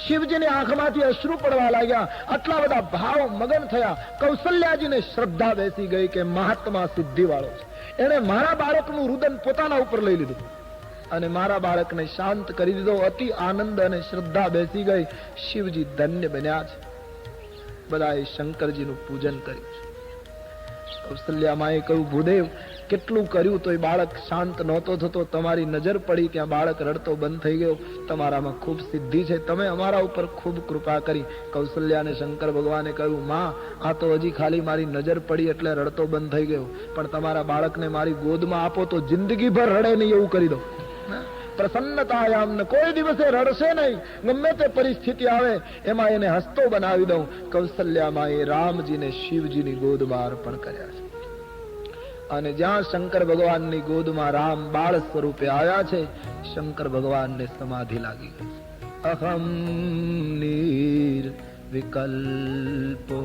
શિવજીની આંખમાંથી અશ્રુ પડવા લાગ્યા. આટલા બધા ભાવ મગન થયા. કૌશલ્યાજીને શ્રદ્ધા બેસી ગઈ કે મહાત્મા સિદ્ધિ વાળો છે. એને મારા બાળકનું રુદન પોતાના ઉપર લઈ લીધું અને મારા બાળકને શાંત કરી દીધો. અતિ આનંદ અને શ્રદ્ધા બેસી ગઈ. શિવજી ધન્ય બન્યા છે. બધાએ શંકરજીનું પૂજન કર્યું છે. કૌશલ્યામાએ કહ્યું ભૂદેવ કેટલું કર્યું તો એ બાળક શાંત નહોતો થતો. તમારી નજર પડી, ત્યાં બાળક રડતો બંધ થઈ ગયો. તમારામાં ખૂબ સિદ્ધિ છે, તમે અમારા ઉપર ખૂબ કૃપા કરી. કૌશલ્યાને શંકર ભગવાને કહ્યું માં આ તો હજી ખાલી મારી નજર પડી એટલે રડતો બંધ થઈ ગયો, પણ તમારા બાળકને મારી ગોદમાં આપો તો જિંદગીભર રડે નહીં એવું કરી દો. પ્રસન્નતાયામ કોઈ દિવસે રડશે નહીં. ગમે તે પરિસ્થિતિ આવે એમાં એને હસતો બનાવી દઉં. કૌશલ્યામાં એ રામજીને શિવજીની ગોદમાં અર્પણ કર્યા છે. અને જ્યાં શંકર ભગવાનની ગોદમાં રામ બાળ સ્વરૂપે આવ્યા છે, શંકર ભગવાનને સમાધિ લાગી ગઈ. અહમ નીર વિકલ્પો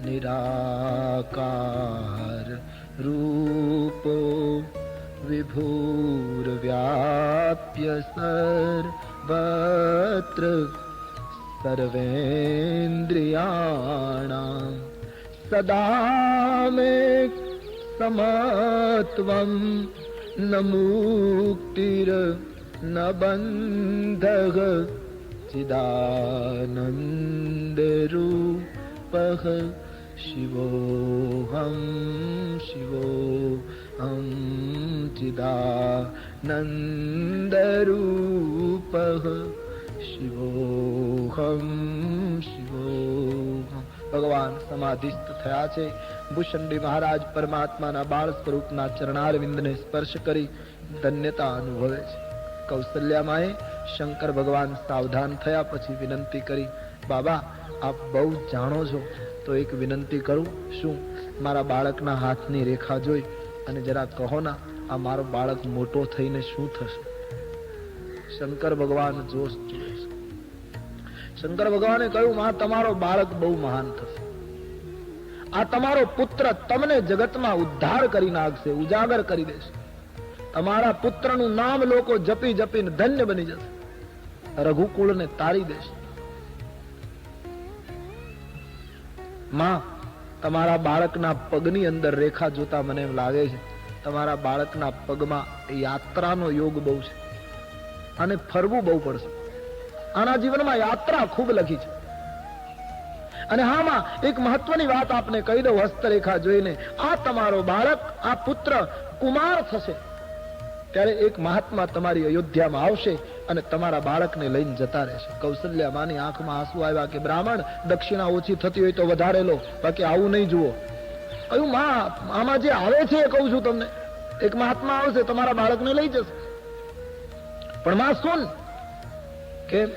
નિરાકાર રૂપો વિભૂર વ્યાપ્ય સર્વત્ર સર્વેન્દ્રિયાણામ સદા મે સમત્વમ ન મુક્તિર ન બંધઃ ચિદાનંદ રૂપઃ શિવોહમ શિવોહમ ચિદાનંદ રૂપઃ શિવોહમ શિવોહમ. ભગવાન સમાધિસ્થ થયા છે. ભૂષંડી મહારાજ પરમાત્માના બાળ સ્વરૂપના ચરણારવિંદને સ્પર્શ કરી ધન્યતા અનુભવે છે. કૌશલ્યામાએ શંકર ભગવાન સાવધાન થયા પછી વિનંતી કરી, બાબા આપ બહુ જાણો છો તો એક વિનંતી કરું. શું? મારા બાળકના હાથની રેખા જોઈ અને જરા કહો ના, આ મારો બાળક મોટો થઈને શું થશે? શંકર ભગવાન જોશ જોડે છે. શંકર ભગવાને કહ્યું, માં તમારો બાળક બહુ મહાન થશે. આ તમારો પુત્ર તમને જગતમાં ઉદ્ધાર કરી નાખશે, ઉજાગર કરી દેશે. તમારા પુત્રનું નામ લોકો જપી જપીને ધન્ય બની જશે, રઘુકુળને તારી દેશે. માં તમારા બાળકના પગની અંદર રેખા જોતા મને એમ લાગે છે તમારા બાળકના પગમાં યાત્રાનો યોગ બહુ છે અને ફરવું બહુ પડશે. આના જીવનમાં યાત્રા ખૂબ લખી છે. અને હા માં, એક મહત્વની વાત આપને કહી દઉં હસ્તરેખા જોઈને, આ તમારો બાળક, આ પુત્ર કુમાર થશે ત્યારે એક મહાત્મા તમારી અયોધ્યામાં આવશે અને તમારા બાળકને લઈને જતા રહેશે. કૌશલ્યા માની આંખમાં આંસુ આવ્યા કે બ્રાહ્મણ, દક્ષિણા ઓછી થતી હોય તો વધારે લો, બાકી આવું નહીં જુઓ. કહ્યું, માં આમાં જે આવે છે એ કહું છું તમને. એક મહાત્મા આવશે, તમારા બાળકને લઈ જશે. પણ માં સુન, કેમ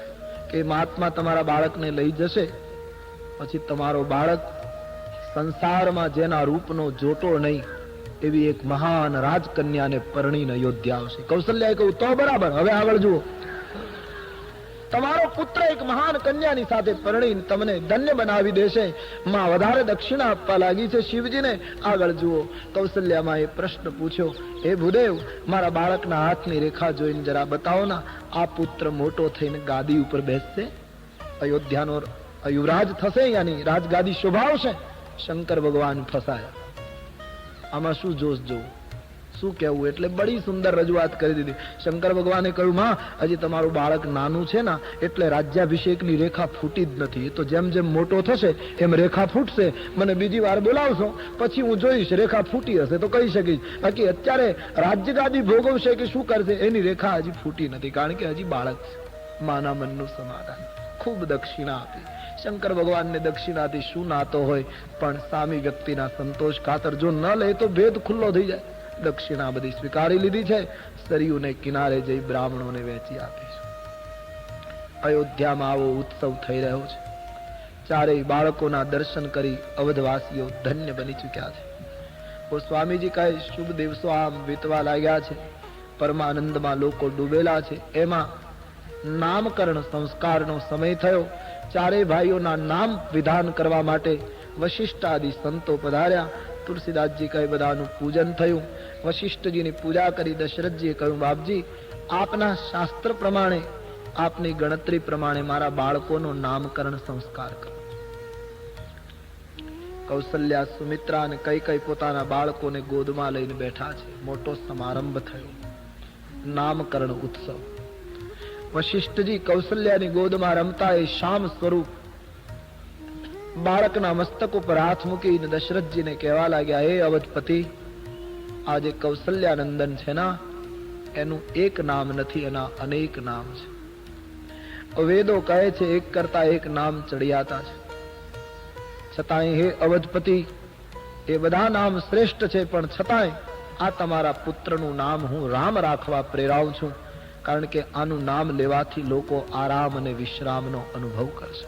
કે મહાત્મા તમારા બાળકને લઈ જશે પછી તમારો બાળક સંસારમાં જેના રૂપનો જોટો નહીં એવી એક મહાન રાજકન્યાને પરણીને અયોધ્યા આવશે. કૌશલ્યાએ કહ્યું, તો બરાબર, હવે આગળ જુઓ. તમારો પુત્ર એક મહાન કન્યાની સાથે પરણીને તમને ધન્ય બનાવી દેશે. માં વધારે દક્ષિણા આપવા લાગી છે શિવજીને. આગળ જુઓ. કૌશલ્યામાં એ પ્રશ્ન પૂછ્યો, હે ભૂદેવ, મારા બાળકના હાથની રેખા જોઈને જરા બતાવો ના, આ પુત્ર મોટો થઈને ગાદી ઉપર બેસશે, અયોધ્યાનો યુવરાજ થશે, યાની રાજગાદી શોભાવશે. શંકર ભગવાન ફસાયા. આમાં શું જોશ જોવું, શું કહેવું? એટલે બડી સુંદર રજૂઆત કરી દીધી. શંકર ભગવાને કહ્યું, માં હજી તમારું બાળક નાનું છે ને, એટલે રાજ્યાભિષેકની રેખા ફૂટી જ નથી. એ તો જેમ જેમ મોટો થશે એમ રેખા ફૂટશે. મને બીજી વાર બોલાવશો પછી હું જોઈશ, રેખા ફૂટી હશે તો કહી શકીશ. બાકી અત્યારે રાજ્યગાદી ભોગવશે કે શું કરશે એની રેખા હજી ફૂટી નથી, કારણ કે હજી બાળક છે. માના મનનું સમાધાન. ખૂબ દક્ષિણા આપી. શંકર ભગવાનને દક્ષિણાથી શું નાતો હોય, પણ સામી વ્યક્તિના સંતોષ ખાતર જો ન લે તો ભેદ ખુલ્લો થઈ જાય. દક્ષિણા બધી સ્વીકારી લીધી છે. સરયુને કિનારે જઈ બ્રાહ્મણોને વહેંચી આપી છે. અયોધ્યામાં આવો ઉત્સવ થઈ રહ્યો છે. ચારેય બાળકોના દર્શન કરી અવધવાસીઓ ધન્ય બની ચૂક્યા છે. સ્વામીજી કહે, શુભ દિવસો આમ વીતવા લાગ્યા છે, પરમાનંદમાં લોકો ડૂબેલા છે. એમાં નામકરણ સંસ્કારનો સમય થયો. ચારેય ભાઈઓના નામ વિધાન કરવા માટે વશિષ્ઠ આદિ સંતો પધાર્યા. તુલસીદાસજી કહે, બધાનું પૂજન થયું. વશિષ્ઠજીની પૂજા કરી દશરથજીએ કહ્યું, બાપજી, આપના શાસ્ત્ર પ્રમાણે, આપની ગણતરી પ્રમાણે મારા બાળકોનો નામકરણ સંસ્કાર કરો. કૌશલ્યા, સુમિત્રા અને કઈ પોતાના બાળકોને ગોદમાં લઈને બેઠા છે. મોટો સમારંભ થયો, નામકરણ ઉત્સવ. વશિષ્ઠજી કૌશલ્યાની ગોદમાં રમતા એ શ્યામ સ્વરૂપ બાળકના મસ્તક ઉપર હાથ મૂકીને દશરથજીને કહેવા લાગ્યા, હે અવધપતિ, આજે કૌશલ્યાનંદન છે ના, એનું એક નામ નથી, એના અનેક નામ છે. વેદો કહે છે એક કરતા એક નામ ચડિયાતા છે. છતાંય હે અવધપતિ, એ બધા નામ શ્રેષ્ઠ છે, પણ છતાંય આ તમારા પુત્રનું નામ હું રામ રાખવા પ્રેરાવું છું, કારણ કે આનું નામ લેવાથી લોકો આરામ અને વિશ્રામનો અનુભવ કરશે.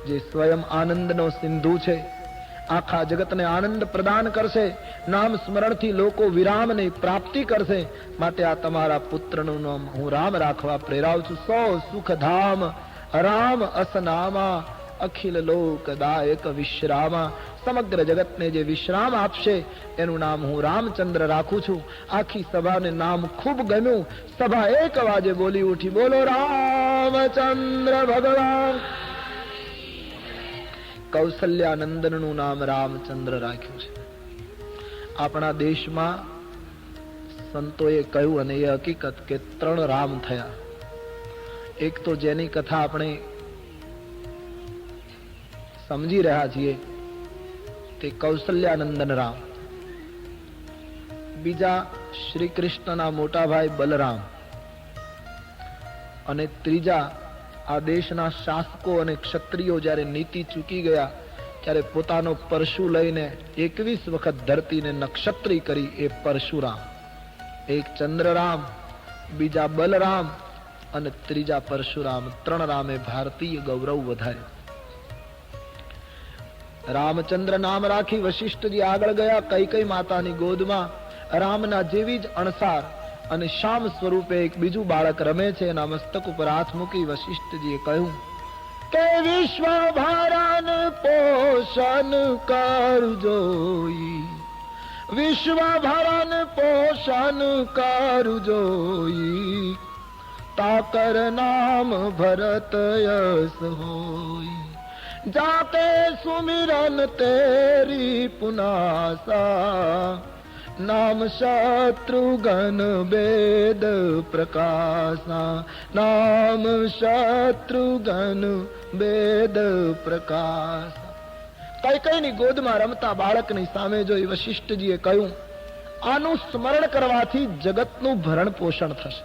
જે સ્વયં આનંદનો સિંધુ છે, આખા જગતને આનંદ પ્રદાન કરશે. નામ સ્મરણથી લોકો વિરામની પ્રાપ્તિ કરશે. માટે આ તમારા પુત્રનું નામ હું રામ રાખવા પ્રેરાવું છું. સો સુખધામ રામ અસનામા, અખિલ લોકદાયક વિશ્રામા. સમગ્ર જગતને જે વિશ્રામ આપશે એનું નામ હું રામચંદ્ર રાખું છું. આખી સભાને નામ ખૂબ ગમ્યું. સભા એક અવાજે બોલી ઉઠી, બોલો રામચંદ્ર ભગવાન. કૌશલ્યાનંદનનું નામ રામચંદ્ર રાખ્યું છે. આપણા દેશમાં સંતોએ કહ્યું, અને એ હકીકત, કે 3 રામ થયા. એક તો જેની કથા આપણે સમજી રહ્યા છીએ તે કૌશલ્યાનંદન રામ. બીજા શ્રી કૃષ્ણના મોટા ભાઈ બલરામ. અને ત્રીજા આ દેશના શાસકો અને ક્ષત્રિયો જ્યારે નીતિ ચૂકી ગયા ત્યારે પોતાનો પરશુ લઈને 21 વખત ધરતીને નક્ષત્રી કરી, એ પરશુરામ. એક ચંદ્રરામ, બીજા બલરામ અને ત્રીજા પરશુરામ. 3 રામે ભારતીય ગૌરવ વધાર્યું. રામચંદ્ર નામ રાખી વશિષ્ઠજી આગળ ગયા. કૈકેયી માતાની ગોદમાં રામના જેવી જ અણસાર અને શ્યામ સ્વરૂપે એક બીજું બાળક રમે છે. એના મસ્તક ઉપર હાથ મૂકી વશિષ્ઠજીએ કહ્યું કે વિશ્વ ભરણ પોષણ કરજોઈ, વિશ્વ ભરણ પોષણ કરજોઈ, તાકર નામ ભરત યસ હોય, જાતે સુમિરન તેરી પુનાસા, નામ શત્રુઘ્ન વેદ પ્રકાશા, નામ શત્રુઘ્ન વેદ પ્રકાશ. કૈકેયીની ગોદમાં રમતા બાળકની સામે જોઈ વશિષ્ઠજીએ કહ્યું, આનું સ્મરણ કરવાથી જગતનું ભરણ પોષણ થશે.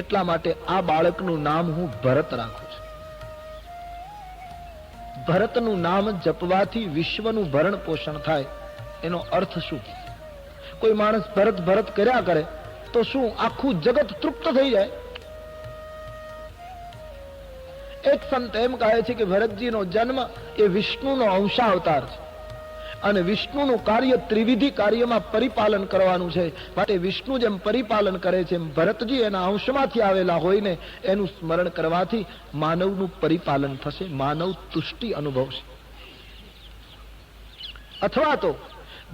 એટલા માટે આ બાળકનું નામ હું ભરત રાખું છું. ભરતનું નામ જપવાથી વિશ્વનું ભરણ પોષણ થાય. એનો અર્થ શું? કોઈ માણસ ભરત ભરત કર્યા કરે તો શું આખું જગત તૃપ્ત થઈ જાય? એક સંત એમ કહે છે કે ભરતજીનો જન્મ એ વિષ્ણુનો અંશાવતાર છે, અને વિષ્ણુનું કાર્ય ત્રિવિધિ કાર્યમાં પરિપાલન કરવાનું છે. માટે વિષ્ણુ જેમ પરિપાલન કરે છે એમ ભરતજી એના અંશમાંથી આવેલા હોઈને એનું સ્મરણ કરવાથી માનવનું પરિપાલન થશે, માનવ તુષ્ટિ અનુભવશે. અથવા તો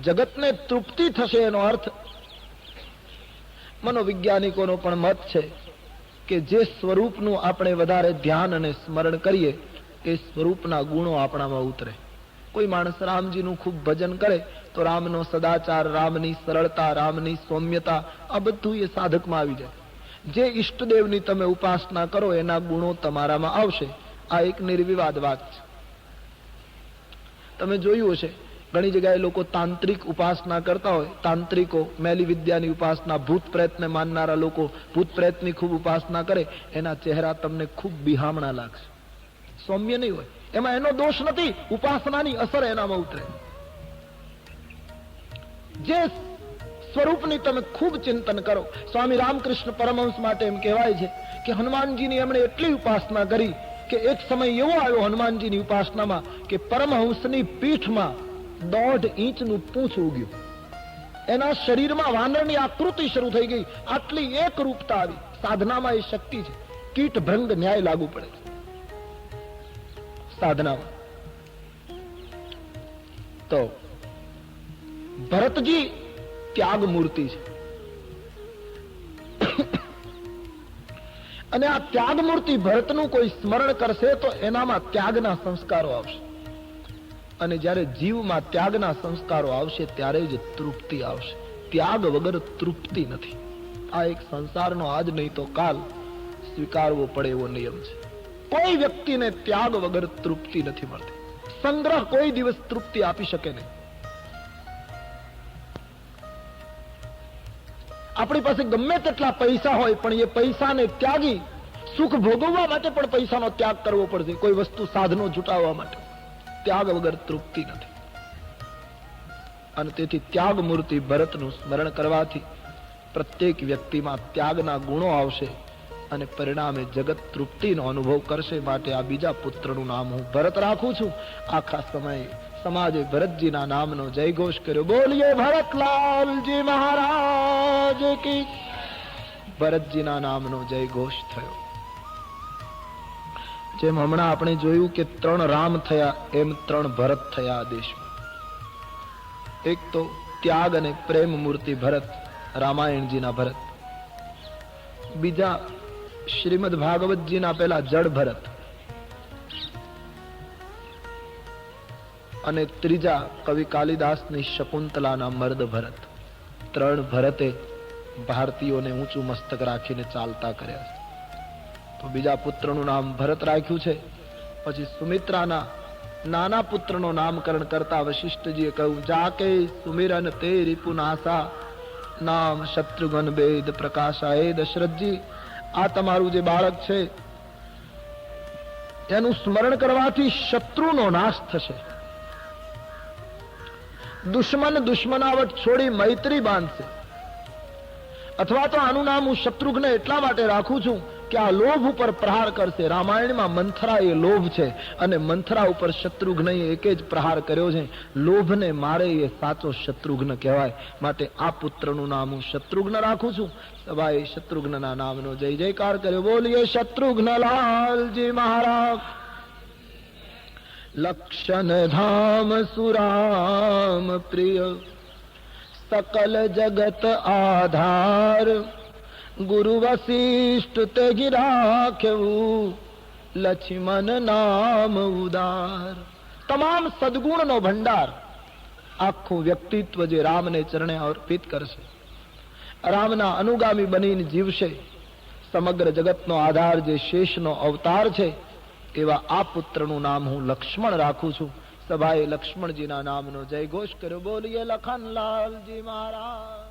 જગતને તૃપ્તિ થશે. એનો અર્થ મનોવૈજ્ઞાનિકોનો પણ મત છે કે જે સ્વરૂપનું આપણે વધારે ધ્યાન અને સ્મરણ કરીએ એ સ્વરૂપના ગુણો આપણામાં ઉતરે. કોઈ માણસ રામજીનું ખૂબ ભજન કરે તો રામનો સદાચાર, રામની સરળતા, રામની સૌમ્યતા, આ બધું એ સાધકમાં આવી જાય. જે ઈષ્ટદેવની તમે ઉપાસના કરો એના ગુણો તમારામાં આવશે. આ એક નિર્વિવાદ વાત છે. તમે જોયું હશે ઘણી જગ્યાએ લોકો તાંત્રિક ઉપાસના કરતા હોય. તાંત્રિકો મેલી વિદ્યાની ઉપાસના, ભૂત પ્રેતને માનનારા લોકો ભૂત પ્રેતની ખૂબ ઉપાસના કરે. એના ચહેરા તમને ખૂબ બિહામણા લાગશે, સૌમ્ય નહીં હોય. એમાં એનો દોષ નથી, ઉપાસનાની અસર એનામાં ઉતરે. જે સ્વરૂપની તમે ખૂબ ચિંતન કરો. સ્વામી રામકૃષ્ણ પરમહંસ માટે એમ કહેવાય છે કે હનુમાનજીની એમણે એટલી ઉપાસના કરી કે એક સમય એવો આવ્યો હનુમાનજીની ઉપાસનામાં કે પરમહંસની પીઠમાં 1.5 ઇંચનું પૂંછ ઉગ્યું. એના શરીરમાં વાનરની આકૃતિ શરૂ થઈ ગઈ. આટલી એક રૂપતા આવી. સાધનામાં એ શક્તિ છે. કીટ ભંગ ન્યાય લાગુ પડે છે સાધનામાં. તો ભરતજી ત્યાગ મૂર્તિ છે, અને આ ત્યાગ મૂર્તિ ભરતનું કોઈ સ્મરણ કરશે તો એનામાં ત્યાગના સંસ્કારો આવશે. અને જ્યારે જીવમાં ત્યાગના સંસ્કારો આવશે ત્યારે જ તૃપ્તિ આવશે. ત્યાગ વગર તૃપ્તિ નથી. આ એક સંસારનો આજ નહીં તો કાલ સ્વીકારવો પડે એવો નિયમ છે. કોઈ વ્યક્તિને ત્યાગ વગર તૃપ્તિ નથી મળતી. સંગ્રહ કોઈ દિવસ તૃપ્તિ આપી શકે નહીં. આપણી પાસે ગમે તેટલા પૈસા હોય પણ એ પૈસાને ત્યાગી સુખ ભોગવવા માટે પણ પૈસાનો ત્યાગ કરવો પડશે. કોઈ વસ્તુ સાધનો જુટાવવા માટે. ત્યાગ વગર તૃપ્તિ નથી. અને તેથી ત્યાગ મૂર્તિ ભરતનું સ્મરણ કરવાથી પ્રત્યેક વ્યક્તિમાં ત્યાગના ગુણો આવશે. અને પરિણામે જગત તૃપ્તિનો અનુભવ કરશે. માટે આ બીજા પુત્રનું નામ હું ભરત રાખું છું. આખા સમયે સમાજે ભરતજીના નામનો જયઘોષ કર્યો. બોલીએ ભરતલાલજી મહારાજ કી. ભરતજીના નામનો જયઘોષ થયો. જેમ હમણાં આપણે જોયું કે 3 રામ થયા, એમ 3 ભરત થયા આ દેશમાં. એક તો ત્યાગ અને પ્રેમ મૂર્તિ ભરત, રામાયણજીના ભરત. બીજા શ્રીમદ ભાગવતજીના પેલા જડ ભરત. અને ત્રીજા કવિ કાલિદાસની શકુંતલાના મર્દ ભરત. 3 ભરતે ભારતીયોને ઊંચું મસ્તક રાખીને ચાલતા કર્યા છે. તો બીજા પુત્રનું નામ ભરત રાખ્યું છે. પછી સુમિત્રાના નાના પુત્રનો નામકરણ કરતા વશિષ્ઠજીએ કહ્યું, જાકે સુમિરન તે રિપુનાસા નામ શત્રુઘ્ન વેદ પ્રકાશાય. દશરથજી, આ તમારું જે બાળક છે એનું સ્મરણ કરવાથી શત્રુનો નાશ થશે. દુશ્મન દુશ્મનાવટ છોડી મૈત્રી બાંધશે. અથવા તો આનું નામ હું શત્રુઘ્ન એટલા માટે રાખું છું કે આ લોભ ઉપર પ્રહાર કરશે. રામાયણમાં મંથરા એ લોભ છે, અને મંથરા ઉપર શત્રુઘ્નએ એક જ પ્રહાર કર્યો છે. લોભને મારે એ સાચો શત્રુઘ્ન કહેવાય. માટે આ પુત્રનું નામ હું શત્રુઘ્ન રાખું છું. સભાએ શત્રુઘ્નના નામનો જય જયકાર કર્યો. બોલીએ શત્રુઘ્નલાલજી મહારાજ. લક્ષણ ધામ સુરામ પ્રિય, સકલ જગત આધાર. ગુરુ વશિષ્ઠ તેગી રાખ્યું, લક્ષ્મણ નામ ઉદાર. તમામ સદગુણનો ભંડાર, આખું વ્યક્તિત્વ જે રામને ચરણે અર્પિત કરશે, રામના અનુગામી બનીને જીવશે, સમગ્ર જગતનો આધાર જે શેષનો અવતાર છે, એવા આ પુત્રનું નામ હું લક્ષ્મણ રાખું છું. સભાએ લક્ષ્મણજીના નામનો જયઘોષ કર્યો. બોલીએ લખનલાલજી મહારાજ.